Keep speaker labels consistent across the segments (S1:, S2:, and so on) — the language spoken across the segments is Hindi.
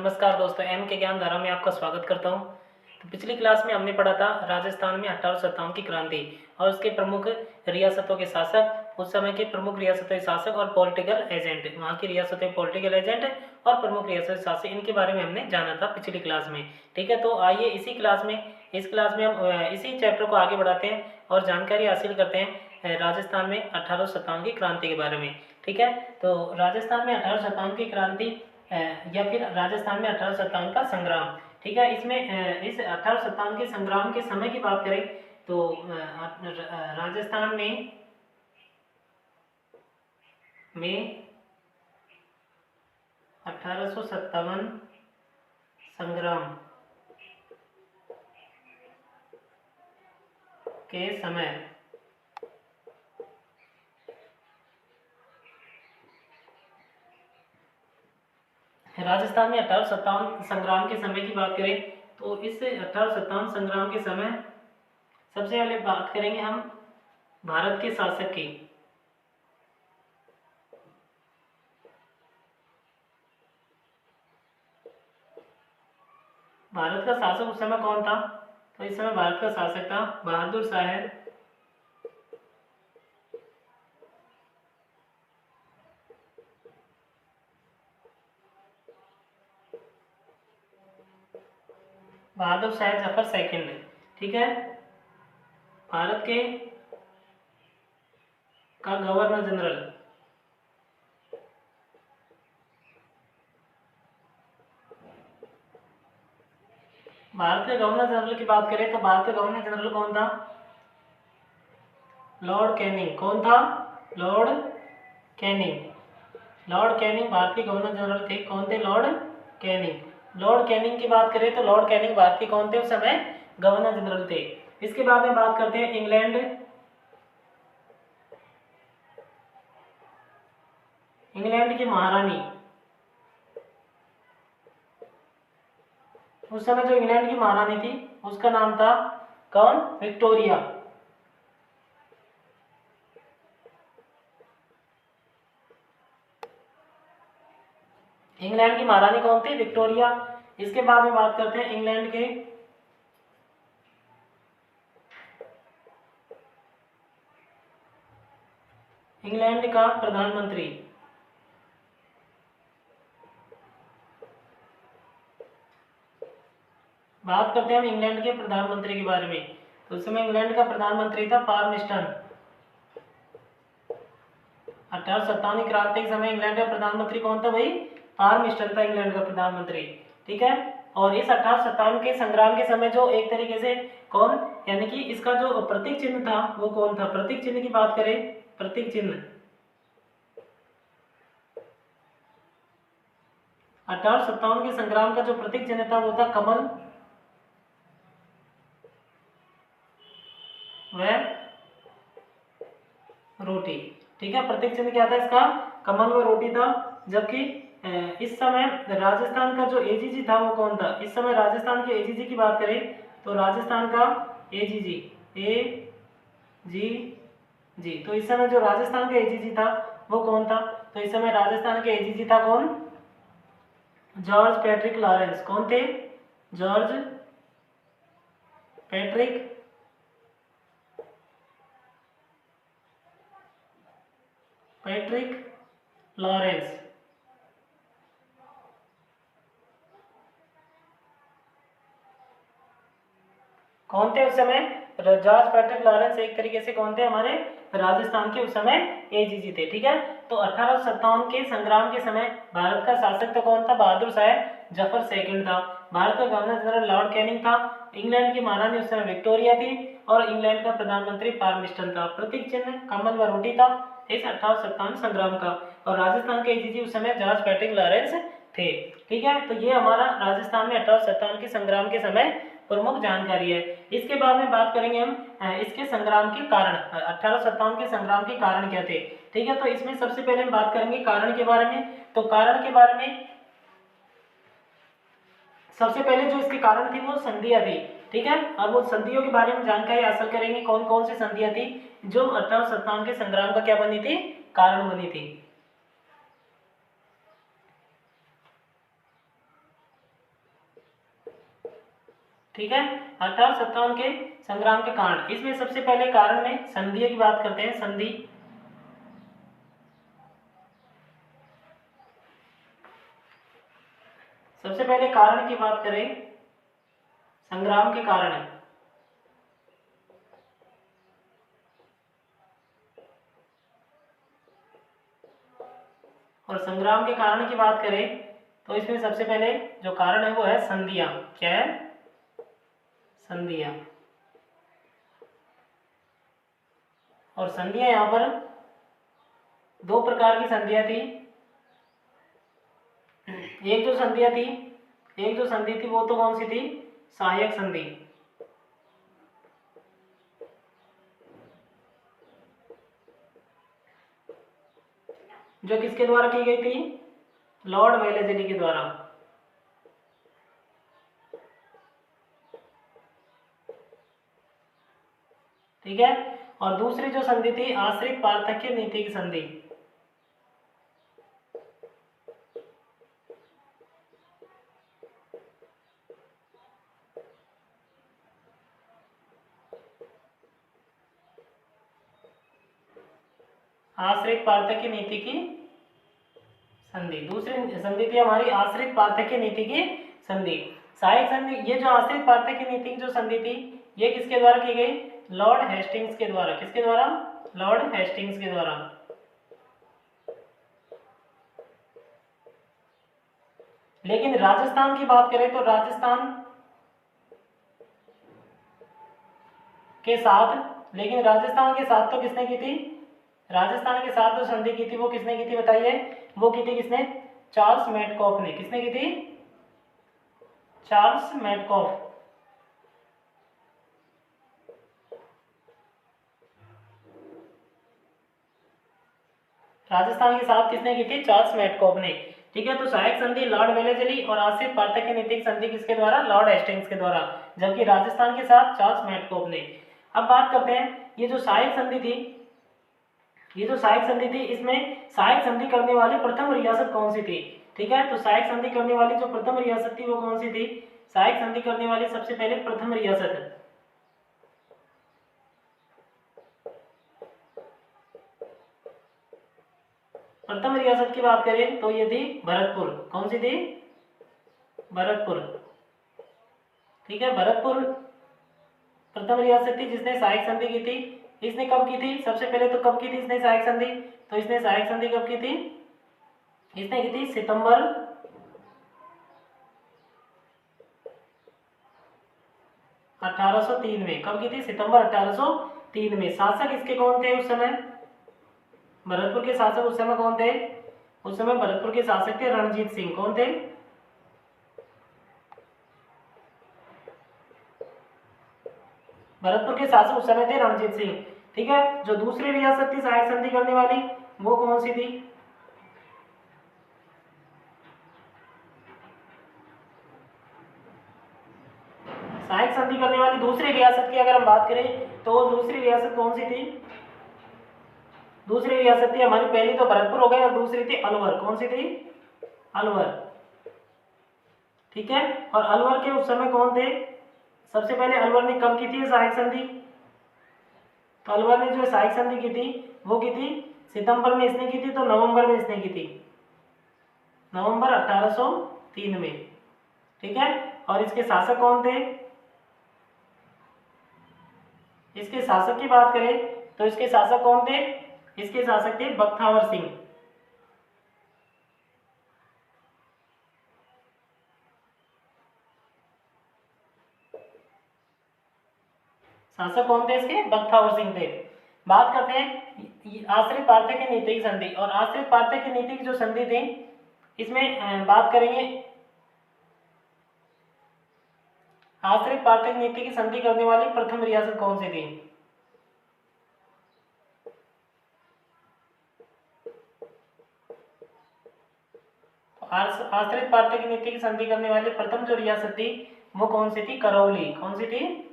S1: नमस्कार दोस्तों, एम के ज्ञान धारा में आपका स्वागत करता हूं। तो पिछली क्लास में हमने पढ़ा था राजस्थान में 1857 की क्रांति और उसके प्रमुख रियासतों के शासक, उस समय के प्रमुख रियासतों के शासक और पॉलिटिकल एजेंट, वहां की रियासतों के पॉलिटिकल एजेंट और प्रमुख रियासत के शासक, इनके बारे में हमने जाना था पिछली क्लास में। ठीक है, तो आइए इस क्लास में हम इसी चैप्टर को आगे बढ़ाते हैं और जानकारी हासिल करते हैं राजस्थान में 1857 की क्रांति के बारे में। ठीक है, तो राजस्थान में 1857 की क्रांति या फिर राजस्थान में 1857 का संग्राम। ठीक है, इसमें इस 1857 के संग्राम के समय की बात करें तो राजस्थान में 1857 संग्राम के समय राजस्थान में 1857 संग्राम के समय की बात करें तो इस 1857 संग्राम के समय सबसे पहले बात करेंगे हम भारत के शासक की। भारत का शासक उस समय कौन था? तो इस समय भारत का शासक था बहादुर शाह जफर सेकंड। ठीक है, भारत के का गवर्नर जनरल। भारत के गवर्नर जनरल की बात करें तो भारत के गवर्नर जनरल कौन था? Lord Canning. कौन था? Lord Canning. Lord Canning Bharat के गवर्नर जनरल थे। कौन थे? Lord Canning. लॉर्ड कैनिंग की बात करें तो लॉर्ड कैनिंग भारत के कौन थे उस समय? गवर्नर जनरल थे। इसके बाद में बात करते हैं इंग्लैंड की महारानी। उस समय जो इंग्लैंड की महारानी थी उसका नाम था कौन? विक्टोरिया। इंग्लैंड की महारानी कौन थी? विक्टोरिया। इसके बाद में बात करते हैं इंग्लैंड का प्रधानमंत्री। बात करते हैं हम इंग्लैंड के प्रधानमंत्री के बारे में। तो उस समय इंग्लैंड का प्रधानमंत्री था पार्मिस्टन। 1857 क्रांति के समय इंग्लैंड का प्रधानमंत्री कौन था भाई? पार्मिस्टन था इंग्लैंड का प्रधानमंत्री। ठीक है, और इस 1857 के संग्राम के समय जो एक तरीके से कौन, यानी कि इसका जो प्रतीक चिन्ह था वो कौन था? प्रतीक चिन्ह की बात करें, प्रतीक चिन्ह 1857 के संग्राम का जो प्रतीक चिन्ह था वो था कमल व रोटी। ठीक है, प्रतीक चिन्ह क्या था इसका? कमल व रोटी था। जबकि इस समय राजस्थान का जो एजीजी था वो कौन था? इस समय राजस्थान के एजीजी की बात करें तो राजस्थान का एजीजी जी, तो इस समय जो राजस्थान का एजीजी था वो कौन था? तो इस समय राजस्थान के एजीजी था कौन? George Patrick Lawrence. कौन थे? George Patrick Lawrence. कौन थे उस समय? जॉर्ज पैट्रिक लॉरेंस एक तरीके से कौन थे? हमारे राजस्थान के उस समय एजीजी थे। ठीक है, तो 1857 के संग्राम के समय भारत का शासक तो कौन था? बहादुर शाह जफर सेकंड था। भारत का गवर्नर जनरल लॉर्ड कैनिंग था। इंग्लैंड की महारानी उस समय विक्टोरिया थी और इंग्लैंड का प्रधानमंत्री पार्मिस्टन था। प्रतीक चिन्ह कमल व रोटी था इस 1857 संग्राम का। और राजस्थान के एजीजी उस समय जॉर्ज पैट्रिक लॉरेंस थे। ठीक है, तो ये हमारा राजस्थान में 1857 के संग्राम के समय प्रमुख जानकारी है। इसके बाद में बात करेंगे हम इसके संग्राम के कारण, 1857 के संग्राम के कारण क्या थे। ठीक है, तो इसमें सबसे पहले हम बात करेंगे कारण के बारे में। तो कारण के बारे में सबसे पहले जो इसके कारण थी वो संधियां थी। ठीक है, और वो संधियों के बारे में जानकारी हासिल करेंगे, कौन कौन सी संधियां थी जो 1857 के संग्राम का क्या बनी थी? कारण बनी थी। ठीक है, 1857 के संग्राम के कारण। इसमें सबसे पहले कारण में संधि की बात करते हैं, संधि। सबसे पहले कारण की बात करें, संग्राम के कारण। और संग्राम के कारण की बात करें तो इसमें सबसे पहले जो कारण है वो है संधियां। क्या है? संधियां। और संधियां यहां पर दो प्रकार की संधियां थी। एक जो संधि थी वो तो कौन सी थी? सहायक संधि। जो किसके द्वारा की गई थी? लॉर्ड वेलेस्ली के द्वारा। ठीक है। और दूसरी जो संधि थी आश्रित पार्थक्य नीति की संधि। आश्रित पार्थक्य नीति की संधि। दूसरी संधि थी हमारी आश्रित पार्थक्य नीति की संधि। सहायक संधि, ये जो आश्रित पार्थक्य नीति की जो संधि थी ये किसके द्वारा की गई? लॉर्ड हेस्टिंग्स के द्वारा। किसके द्वारा? लॉर्ड हेस्टिंग्स के द्वारा। लेकिन राजस्थान की बात करें तो राजस्थान के साथ तो किसने की थी? राजस्थान के साथ जो संधि की थी वो किसने की थी बताइए? वो की थी किसने? चार्ल्स मेटकॉफ ने। किसने की थी? Charles Metcalfe. राजस्थान के साथ किसने की थी? चार्ल्स मेटकॉफ ने। ठीक है, तो सहायक संधि लॉर्ड वेलेस्ली और आश्रित पार्थक्य नीति की संधि किसके द्वारा? लॉर्ड हेस्टिंग्स के द्वारा। जबकि राजस्थान के साथ चार्ल्स मेटकॉफ ने। अब बात करते हैं ये जो सहायक संधि थी, इसमें सहायक संधि करने वाली प्रथम रियासत कौन सी थी? ठीक है, तो सहायक संधि करने वाली जो प्रथम रियासत थी वो कौन सी थी? सहायक संधि करने वाली सबसे पहले प्रथम रियासत की बात करें तो ये थी भरतपुर। कौन सी थी? भरतपुर। ठीक है, भरतपुर प्रथम रियासत थी जिसने सहायक संधि की थी। इसने कब की थी? सबसे पहले तो कब की थी इसने सहायक संधि? तो इसने सहायक संधि कब की थी? इसने की थी सितंबर 1803 में। कब की थी? सितंबर 1803 में। शासक इसके कौन थे उस समय? भरतपुर के शासक उस समय कौन थे? उस समय भरतपुर के शासक थे रणजीत सिंह। कौन थे? भरतपुर के शासक उस समय थे रणजीत सिंह। ठीक है, जो दूसरी रियासत थी सहायक संधि करने वाली वो कौन सी थी? सहायक संधि करने वाली दूसरी रियासत की अगर हम बात करें तो दूसरी रियासत कौन सी थी? दूसरी रियासत थी हमारी, पहली तो भरतपुर हो गई और दूसरी थी अलवर। कौन सी थी? अलवर। ठीक है, और अलवर के उस समय कौन थे? सबसे पहले अलवर ने कब की थी सहायक संधि? तो अलवर ने जो सहायक संधि की थी वो की थी सितंबर में इसने की थी, तो नवंबर में इसने की थी, नवंबर 1803 में। ठीक है, और इसके शासक कौन थे? इसके शासक की बात करें तो इसके शासक कौन थे? इसके शासक थे बख्तावर सिंह। शासक कौन थे इसके? बख्तावर सिंह थे। बात करते हैं आश्रित पार्थक्य नीति की संधि। और आश्रित पार्थक्य नीति की जो संधि थी इसमें बात करेंगे आश्रित पार्थक्य नीति की संधि करने वाली प्रथम रियासत कौन सी थी? आश्रित पार्थक्य नीति की संधि करने वाली प्रथम जो रियासत थी वो कौन सी थी? करौली। कौन सी थी?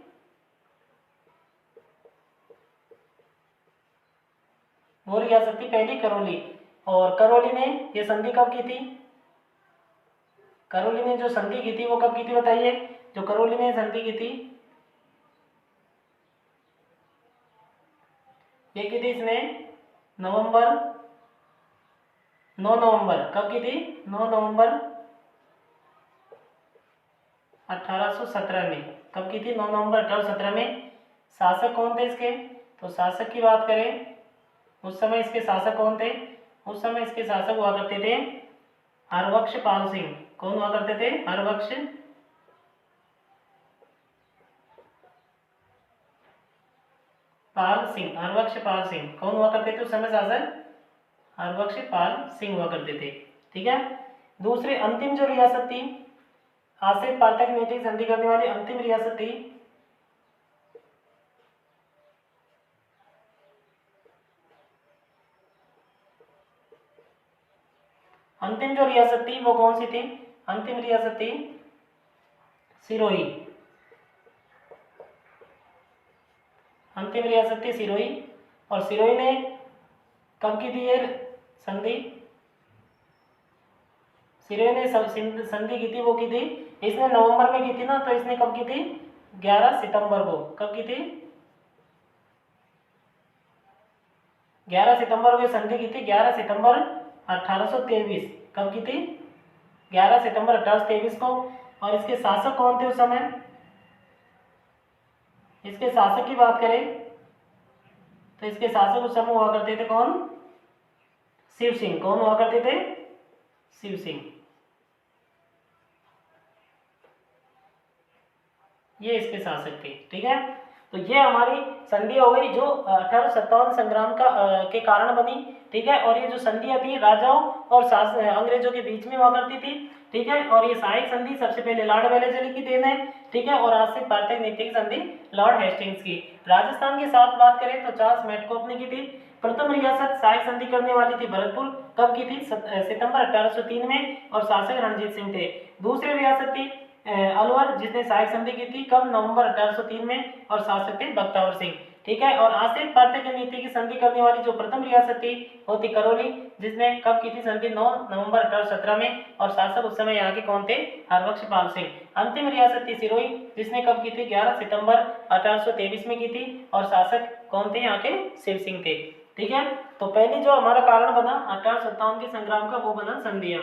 S1: वो रियासत थी पहली करौली। और करौली ने ये संधि कब की थी? करौली ने जो संधि की थी वो कब की थी बताइए? जो करौली ने संधि की थी, ये की थी इसने नवंबर 9 नवंबर, कब की थी? 9 नवंबर 1817 में। कब की थी? 9 नवंबर 1817 में। शासक कौन थे इसके? तो शासक की बात करें, उस समय इसके शासक कौन थे? उस समय इसके शासक हुआ करते थे हरबख्श पाल सिंह। कौन हुआ करते थे? हरबख्श पाल सिंह। हरबख्श पाल सिंह कौन हुआ करते थे उस समय शासक? हरबख्श पाल सिंह हुआ करते थे। ठीक है। दूसरी अंतिम जो रियासत थी, आज से पार्थक नीति संधि करने वाली अंतिम रियासत थी, अंतिम जो रियासत थी वो कौन सी थी? अंतिम रियासत थी सिरोही। अंतिम रियासत थी सिरोही। और सिरोही ने कब की थी ये संधि? सिरोही ने संधि की थी, वो की थी इसने नवंबर में की थी ना, तो इसने कब की थी? 11 सितंबर को। कब की थी? 11 सितंबर को संधि की थी, 11 सितंबर 1823। कब की थी? 11 सितंबर 1823 को। और इसके शासक कौन थे उस समय? इसके शासक की बात करें तो इसके शासक उस समय हुआ करते थे कौन? शिव सिंह। कौन हुआ करते थे? शिव सिंह। ये इसके शासक थे। ठीक है। तो ये हमारी संधि हो गई जो 1857 संग्राम का के कारण बनी। ठीक है। और ये जो संधियां थी राजाओं और अंग्रेजों के बीच में हुआ करती थी। ठीक है। और ये सहायक संधि सबसे पहले लॉर्ड वेलेस्ली की देन है। ठीक है। और आज से पार्थक नीतिक संधि लॉर्ड हेस्टिंग्स की। राजस्थान की साथ बात करें तो चार्ल्स मेडकोफ ने की थी। प्रथम रियासत सहायक संधि करने वाली थी भरतपुर। कब की थी? सितंबर 1803 में। और शासक रणजीत सिंह थे। दूसरी रियासत थी अलवर, जिसने सहायक संधि की थी कब? नवंबर 1803 में। और शासक थे बख्तावर सिंह। ठीक है। और आश्रित पार्थक नीति की संधि करने वाली जो प्रथम रियासत थी वो थी करौली, जिसने कब की थी संधि? 9 नवंबर 1817 में। और शासक उस समय यहाँ के कौन थे? हरबख्श पाल सिंह। अंतिम रियासत थी सिरोही, जिसने कब की थी? 11 सितंबर 1823 में की थी। और शासक कौन थे यहाँ के? शिव सिंह थे। ठीक है। तो पहली जो हमारा कारण बना 1857 के संग्राम का, वो बना संधियां।